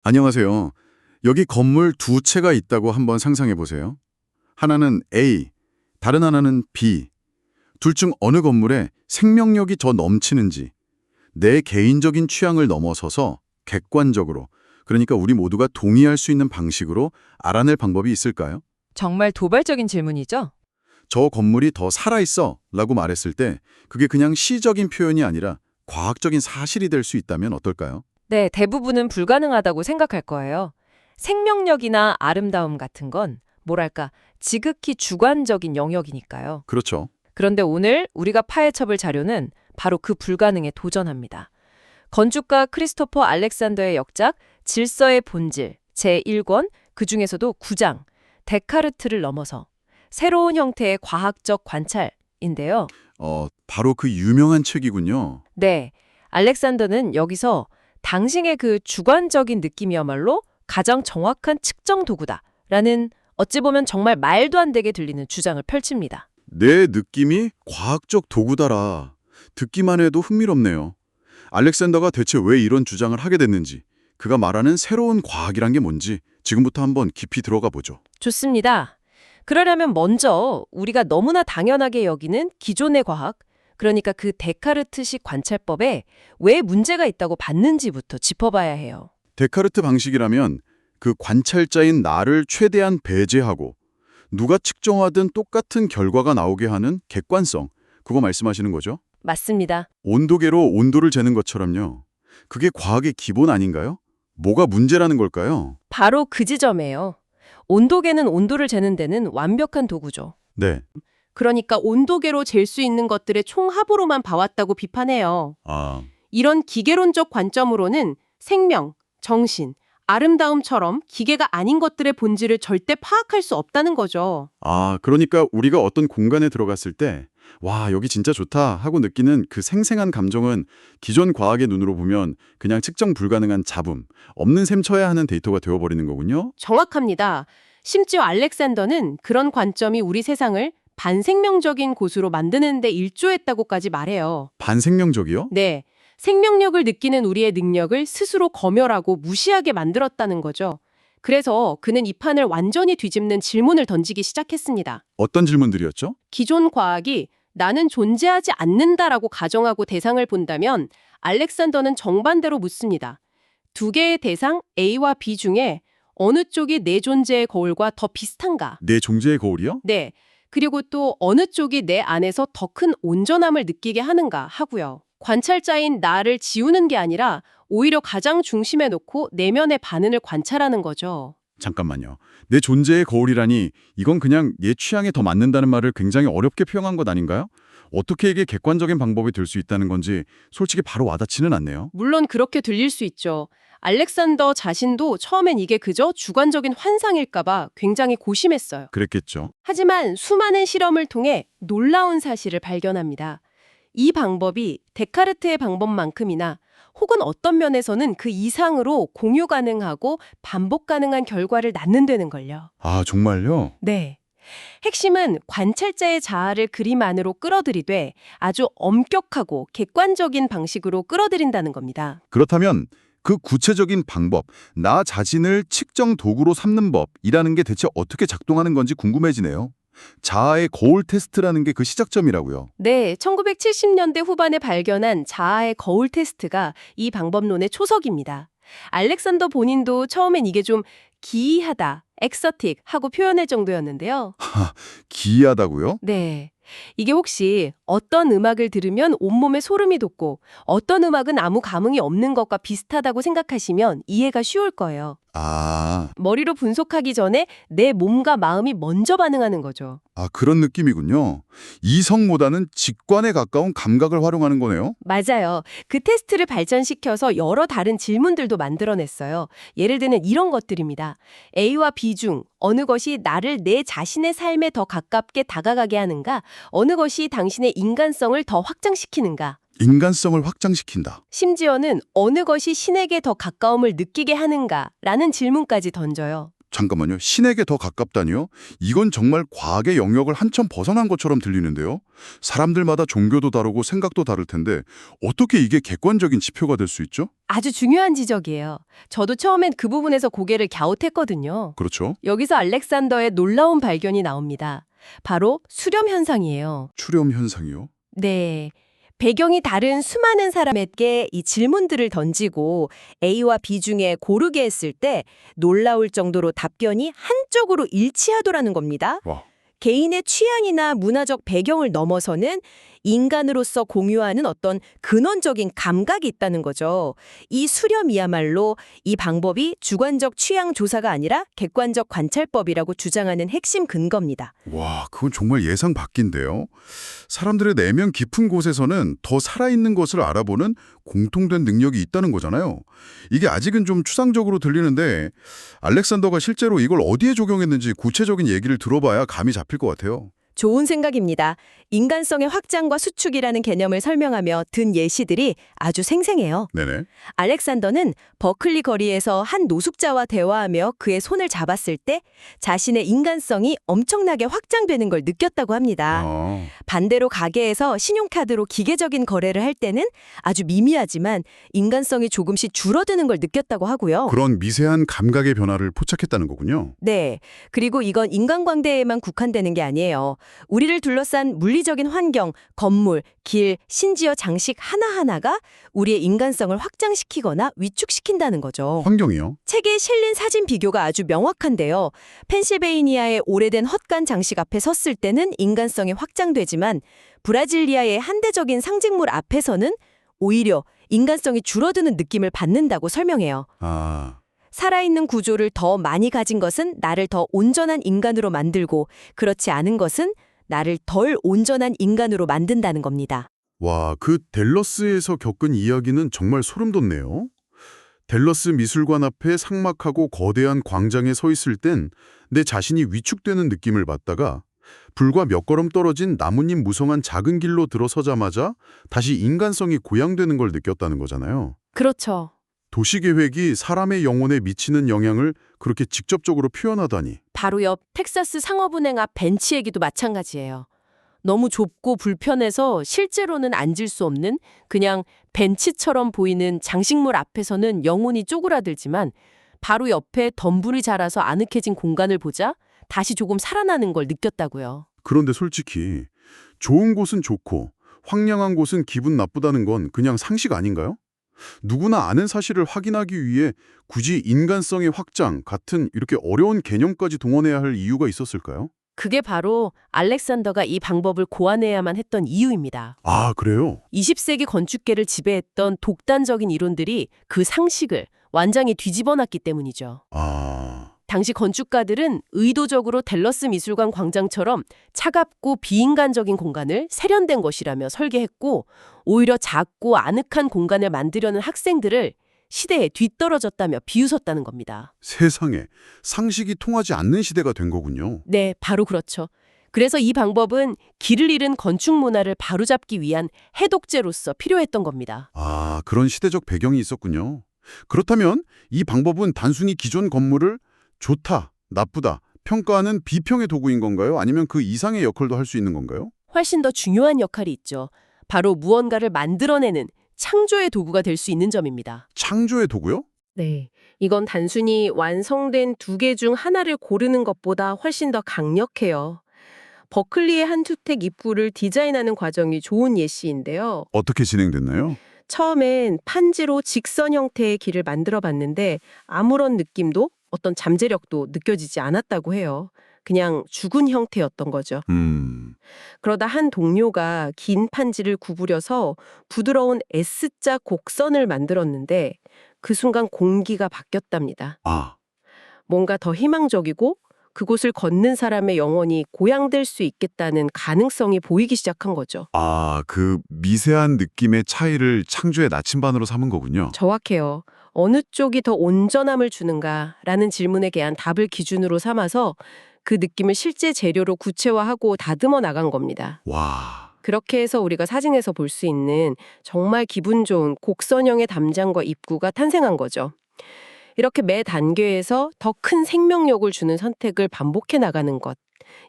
안녕하세요. 여기 건물 두 채가 있다고 한번 상상해 보세요. 하나는 A, 다른 하나는 B. 둘 중 어느 건물에 생명력이 더 넘치는지 내 개인적인 취향을 넘어서서 객관적으로, 그러니까 우리 모두가 동의할 수 있는 방식으로 알아낼 방법이 있을까요? 정말 도발적인 질문이죠? 저 건물이 더 살아있어 라고 말했을 때 그게 그냥 시적인 표현이 아니라 과학적인 사실이 될 수 있다면 어떨까요? 네, 대부분은 불가능하다고 생각할 거예요. 생명력이나 아름다움 같은 건 뭐랄까 지극히 주관적인 영역이니까요. 그렇죠. 그런데 오늘 우리가 파헤쳐볼 자료는 바로 그 불가능에 도전합니다. 건축가 크리스토퍼 알렉산더의 역작 질서의 본질 제1권 그중에서도 9장 데카르트를 넘어서 새로운 형태의 과학적 관찰인데요. 바로 그 유명한 책이군요. 네, 알렉산더는 여기서 당신의 그 주관적인 느낌이야말로 가장 정확한 측정 도구다라는 어찌 보면 정말 말도 안 되게 들리는 주장을 펼칩니다. 내 느낌이 과학적 도구다라. 듣기만 해도 흥미롭네요. 알렉산더가 대체 왜 이런 주장을 하게 됐는지, 그가 말하는 새로운 과학이란 게 뭔지 지금부터 한번 깊이 들어가 보죠. 좋습니다. 그러려면 먼저 우리가 너무나 당연하게 여기는 기존의 과학, 그러니까 그 데카르트식 관찰법에 왜 문제가 있다고 봤는지부터 짚어봐야 해요. 데카르트 방식이라면 그 관찰자인 나를 최대한 배제하고 누가 측정하든 똑같은 결과가 나오게 하는 객관성, 그거 말씀하시는 거죠? 맞습니다. 온도계로 온도를 재는 것처럼요. 그게 과학의 기본 아닌가요? 뭐가 문제라는 걸까요? 바로 그 지점이에요. 온도계는 온도를 재는 데는 완벽한 도구죠. 네. 그러니까 온도계로 잴 수 있는 것들의 총합으로만 봐왔다고 비판해요. 아, 이런 기계론적 관점으로는 생명, 정신, 아름다움처럼 기계가 아닌 것들의 본질을 절대 파악할 수 없다는 거죠. 그러니까 우리가 어떤 공간에 들어갔을 때 와, 여기 진짜 좋다 하고 느끼는 그 생생한 감정은 기존 과학의 눈으로 보면 그냥 측정 불가능한 잡음, 없는 셈 쳐야 하는 데이터가 되어버리는 거군요. 정확합니다. 심지어 알렉산더는 그런 관점이 우리 세상을 반생명적인 곳으로 만드는 데 일조했다고까지 말해요. 반생명적이요? 네, 생명력을 느끼는 우리의 능력을 스스로 검열하고 무시하게 만들었다는 거죠. 그래서 그는 이 판을 완전히 뒤집는 질문을 던지기 시작했습니다. 어떤 질문들이었죠? 기존 과학이 나는 존재하지 않는다라고 가정하고 대상을 본다면 알렉산더는 정반대로 묻습니다. 두 개의 대상 A와 B 중에 어느 쪽이 내 존재의 거울과 더 비슷한가? 내 존재의 거울이요? 네. 그리고 또 어느 쪽이 내 안에서 더 큰 온전함을 느끼게 하는가 하고요. 관찰자인 나를 지우는 게 아니라 오히려 가장 중심에 놓고 내면의 반응을 관찰하는 거죠. 잠깐만요. 내 존재의 거울이라니 이건 그냥 얘 취향에 더 맞는다는 말을 굉장히 어렵게 표현한 것 아닌가요? 어떻게 이게 객관적인 방법이 될 수 있다는 건지 솔직히 바로 와닿지는 않네요. 물론 그렇게 들릴 수 있죠. 알렉산더 자신도 처음엔 이게 그저 주관적인 환상일까봐 굉장히 고심했어요. 그랬겠죠. 하지만 수많은 실험을 통해 놀라운 사실을 발견합니다. 이 방법이 데카르트의 방법만큼이나 혹은 어떤 면에서는 그 이상으로 공유 가능하고 반복 가능한 결과를 낳는다는 걸요. 정말요? 네. 핵심은 관찰자의 자아를 그림 안으로 끌어들이되 아주 엄격하고 객관적인 방식으로 끌어들인다는 겁니다. 그렇다면 그 구체적인 방법, 나 자신을 측정 도구로 삼는 법이라는 게 대체 어떻게 작동하는 건지 궁금해지네요. 자아의 거울 테스트라는 게 그 시작점이라고요. 네, 1970년대 후반에 발견한 자아의 거울 테스트가 이 방법론의 초석입니다. 알렉산더 본인도 처음엔 이게 좀 기이하다, 엑서틱 하고 표현할 정도였는데요. 기이하다고요? 네. 이게 혹시 어떤 음악을 들으면 온몸에 소름이 돋고 어떤 음악은 아무 감흥이 없는 것과 비슷하다고 생각하시면 이해가 쉬울 거예요. 머리로 분석하기 전에 내 몸과 마음이 먼저 반응하는 거죠. 그런 느낌이군요. 이성보다는 직관에 가까운 감각을 활용하는 거네요. 맞아요. 그 테스트를 발전시켜서 여러 다른 질문들도 만들어냈어요. 예를 들면 이런 것들입니다. A와 B 중 어느 것이 나를 내 자신의 삶에 더 가깝게 다가가게 하는가? 어느 것이 당신의 인간성을 더 확장시키는가? 인간성을 확장시킨다. 심지어는 어느 것이 신에게 더 가까움을 느끼게 하는가라는 질문까지 던져요. 잠깐만요. 신에게 더 가깝다니요? 이건 정말 과학의 영역을 한참 벗어난 것처럼 들리는데요. 사람들마다 종교도 다르고 생각도 다를 텐데 어떻게 이게 객관적인 지표가 될 수 있죠? 아주 중요한 지적이에요. 저도 처음엔 그 부분에서 고개를 갸웃했거든요. 그렇죠. 여기서 알렉산더의 놀라운 발견이 나옵니다. 바로 수렴 현상이에요. 출현 현상이요? 네. 배경이 다른 수많은 사람에게 이 질문들을 던지고 A와 B 중에 고르게 했을 때 놀라울 정도로 답변이 한쪽으로 일치하더라는 겁니다. 와. 개인의 취향이나 문화적 배경을 넘어서는 인간으로서 공유하는 어떤 근원적인 감각이 있다는 거죠. 이 수렴이야말로 이 방법이 주관적 취향 조사가 아니라 객관적 관찰법이라고 주장하는 핵심 근거입니다. 와, 그건 정말 예상 밖인데요. 사람들의 내면 깊은 곳에서는 더 살아있는 것을 알아보는 공통된 능력이 있다는 거잖아요. 이게 아직은 좀 추상적으로 들리는데 알렉산더가 실제로 이걸 어디에 적용했는지 구체적인 얘기를 들어봐야 감이 잡힐 것 같아요. 좋은 생각입니다. 인간성의 확장과 수축이라는 개념을 설명하며 든 예시들이 아주 생생해요. 네네. 알렉산더는 버클리 거리에서 한 노숙자와 대화하며 그의 손을 잡았을 때 자신의 인간성이 엄청나게 확장되는 걸 느꼈다고 합니다. 반대로 가게에서 신용카드로 기계적인 거래를 할 때는 아주 미미하지만 인간성이 조금씩 줄어드는 걸 느꼈다고 하고요. 그런 미세한 감각의 변화를 포착했다는 거군요. 네. 그리고 이건 인간관계에만 국한되는 게 아니에요. 우리를 둘러싼 물리적인 환경, 건물, 길, 심지어 장식 하나하나가 우리의 인간성을 확장시키거나 위축시킨다는 거죠. 환경이요? 책에 실린 사진 비교가 아주 명확한데요. 펜실베이니아의 오래된 헛간 장식 앞에 섰을 때는 인간성이 확장되지만 브라질리아의 현대적인 상징물 앞에서는 오히려 인간성이 줄어드는 느낌을 받는다고 설명해요. 살아있는 구조를 더 많이 가진 것은 나를 더 온전한 인간으로 만들고 그렇지 않은 것은 나를 덜 온전한 인간으로 만든다는 겁니다. 와, 그 댈러스에서 겪은 이야기는 정말 소름 돋네요. 댈러스 미술관 앞에 삭막하고 거대한 광장에 서 있을 땐 내 자신이 위축되는 느낌을 받다가 불과 몇 걸음 떨어진 나뭇잎 무성한 작은 길로 들어서자마자 다시 인간성이 고양되는 걸 느꼈다는 거잖아요. 그렇죠. 도시계획이 사람의 영혼에 미치는 영향을 그렇게 직접적으로 표현하다니. 바로 옆 텍사스 상업은행 앞 벤치 얘기도 마찬가지예요. 너무 좁고 불편해서 실제로는 앉을 수 없는 그냥 벤치처럼 보이는 장식물 앞에서는 영혼이 쪼그라들지만 바로 옆에 덤불이 자라서 아늑해진 공간을 보자 다시 조금 살아나는 걸 느꼈다고요. 그런데 솔직히 좋은 곳은 좋고 황량한 곳은 기분 나쁘다는 건 그냥 상식 아닌가요? 누구나 아는 사실을 확인하기 위해 굳이 인간성의 확장 같은 이렇게 어려운 개념까지 동원해야 할 이유가 있었을까요? 그게 바로 알렉산더가 이 방법을 고안해야만 했던 이유입니다. 아, 그래요? 20세기 건축계를 지배했던 독단적인 이론들이 그 상식을 완전히 뒤집어놨기 때문이죠. 당시 건축가들은 의도적으로 댈러스 미술관 광장처럼 차갑고 비인간적인 공간을 세련된 것이라며 설계했고 오히려 작고 아늑한 공간을 만들려는 학생들을 시대에 뒤떨어졌다며 비웃었다는 겁니다. 세상에, 상식이 통하지 않는 시대가 된 거군요. 네, 바로 그렇죠. 그래서 이 방법은 길을 잃은 건축 문화를 바로잡기 위한 해독제로서 필요했던 겁니다. 아, 그런 시대적 배경이 있었군요. 그렇다면 이 방법은 단순히 기존 건물을 좋다, 나쁘다, 평가하는 비평의 도구인 건가요? 아니면 그 이상의 역할도 할 수 있는 건가요? 훨씬 더 중요한 역할이 있죠. 바로 무언가를 만들어내는 창조의 도구가 될 수 있는 점입니다. 창조의 도구요? 네, 이건 단순히 완성된 두 개 중 하나를 고르는 것보다 훨씬 더 강력해요. 버클리의 한 주택 입구를 디자인하는 과정이 좋은 예시인데요. 어떻게 진행됐나요? 처음엔 판지로 직선 형태의 길을 만들어 봤는데 아무런 느낌도 어떤 잠재력도 느껴지지 않았다고 해요. 그냥 죽은 형태였던 거죠. 그러다 한 동료가 긴 판지를 구부려서 부드러운 S자 곡선을 만들었는데 그 순간 공기가 바뀌었답니다. 뭔가 더 희망적이고 그곳을 걷는 사람의 영혼이 고양될 수 있겠다는 가능성이 보이기 시작한 거죠. 그 미세한 느낌의 차이를 창조의 나침반으로 삼은 거군요. 정확해요. 어느 쪽이 더 온전함을 주는가라는 질문에 대한 답을 기준으로 삼아서 그 느낌을 실제 재료로 구체화하고 다듬어 나간 겁니다. 와. 그렇게 해서 우리가 사진에서 볼 수 있는 정말 기분 좋은 곡선형의 담장과 입구가 탄생한 거죠. 이렇게 매 단계에서 더 큰 생명력을 주는 선택을 반복해 나가는 것.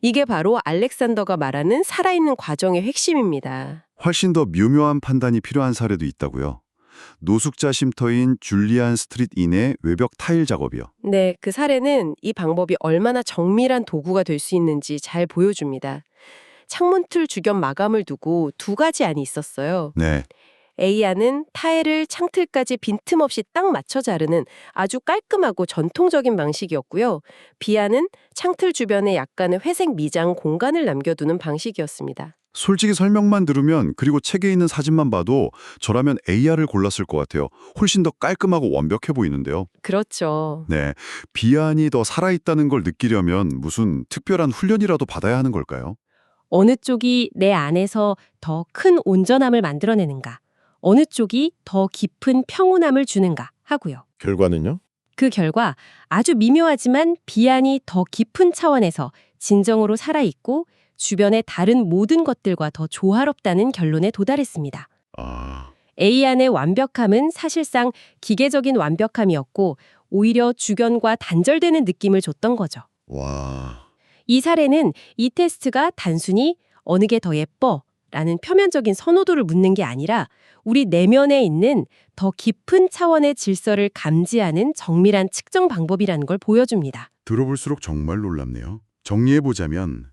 이게 바로 알렉산더가 말하는 살아있는 과정의 핵심입니다. 훨씬 더 묘묘한 판단이 필요한 사례도 있다고요. 노숙자 쉼터인 줄리안 스트릿 인의 외벽 타일 작업이요. 네, 그 사례는 이 방법이 얼마나 정밀한 도구가 될 수 있는지 잘 보여줍니다. 창문틀 주변 마감을 두고 두 가지 안이 있었어요. 네, A안은 타일을 창틀까지 빈틈없이 딱 맞춰 자르는 아주 깔끔하고 전통적인 방식이었고요. B안은 창틀 주변에 약간의 회색 미장 공간을 남겨두는 방식이었습니다. 솔직히 설명만 들으면 그리고 책에 있는 사진만 봐도 저라면 AR을 골랐을 것 같아요. 훨씬 더 깔끔하고 완벽해 보이는데요. 그렇죠. 네, 비안이 더 살아있다는 걸 느끼려면 무슨 특별한 훈련이라도 받아야 하는 걸까요? 어느 쪽이 내 안에서 더 큰 온전함을 만들어내는가, 어느 쪽이 더 깊은 평온함을 주는가 하고요. 결과는요? 그 결과 아주 미묘하지만 비안이 더 깊은 차원에서 진정으로 살아있고 주변의 다른 모든 것들과 더 조화롭다는 결론에 도달했습니다. 아, A안의 완벽함은 사실상 기계적인 완벽함이었고 오히려 주변과 단절되는 느낌을 줬던 거죠. 와, 이 사례는 이 테스트가 단순히 어느 게 더 예뻐 라는 표면적인 선호도를 묻는 게 아니라 우리 내면에 있는 더 깊은 차원의 질서를 감지하는 정밀한 측정 방법이라는 걸 보여줍니다. 들어볼수록 정말 놀랍네요. 정리해보자면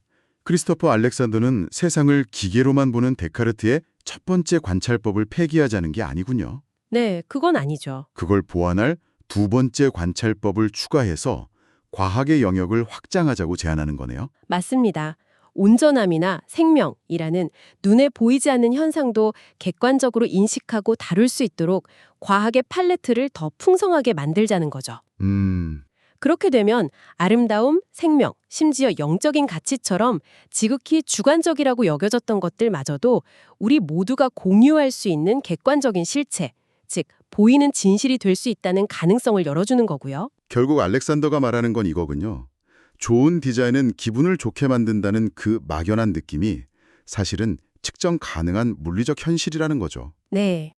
크리스토퍼 알렉산더는 세상을 기계로만 보는 데카르트의 첫 번째 관찰법을 폐기하자는 게 아니군요. 네, 그건 아니죠. 그걸 보완할 두 번째 관찰법을 추가해서 과학의 영역을 확장하자고 제안하는 거네요. 맞습니다. 온전함이나 생명이라는 눈에 보이지 않는 현상도 객관적으로 인식하고 다룰 수 있도록 과학의 팔레트를 더 풍성하게 만들자는 거죠. 그렇게 되면 아름다움, 생명, 심지어 영적인 가치처럼 지극히 주관적이라고 여겨졌던 것들마저도 우리 모두가 공유할 수 있는 객관적인 실체, 즉 보이는 진실이 될 수 있다는 가능성을 열어주는 거고요. 결국 알렉산더가 말하는 건 이거군요. 좋은 디자인은 기분을 좋게 만든다는 그 막연한 느낌이 사실은 측정 가능한 물리적 현실이라는 거죠. 네,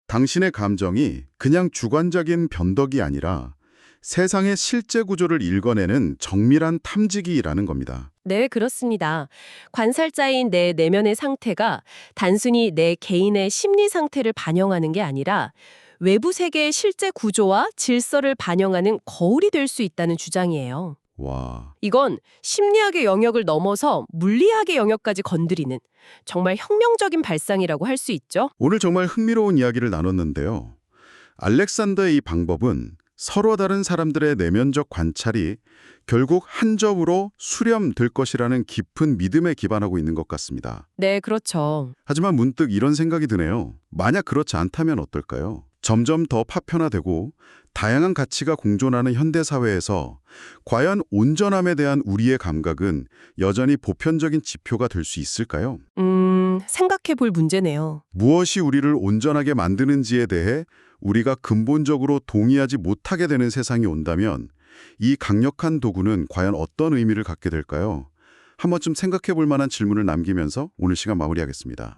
당신의 감정이 그냥 주관적인 변덕이 아니라 세상의 실제 구조를 읽어내는 정밀한 탐지기라는 겁니다. 네, 그렇습니다. 관살자인 내 내면의 상태가 단순히 내 개인의 심리 상태를 반영하는 게 아니라 외부 세계의 실제 구조와 질서를 반영하는 거울이 될 수 있다는 주장이에요. 와, 이건 심리학의 영역을 넘어서 물리학의 영역까지 건드리는 정말 혁명적인 발상이라고 할 수 있죠. 오늘 정말 흥미로운 이야기를 나눴는데요. 알렉산더의 이 방법은 서로 다른 사람들의 내면적 관찰이 결국 한 점으로 수렴될 것이라는 깊은 믿음에 기반하고 있는 것 같습니다. 네, 그렇죠. 하지만 문득 이런 생각이 드네요. 만약 그렇지 않다면 어떨까요? 점점 더 파편화되고 다양한 가치가 공존하는 현대사회에서 과연 온전함에 대한 우리의 감각은 여전히 보편적인 지표가 될 수 있을까요? 생각해 볼 문제네요. 무엇이 우리를 온전하게 만드는지에 대해 우리가 근본적으로 동의하지 못하게 되는 세상이 온다면 이 강력한 도구는 과연 어떤 의미를 갖게 될까요? 한 번쯤 생각해 볼 만한 질문을 남기면서 오늘 시간 마무리하겠습니다.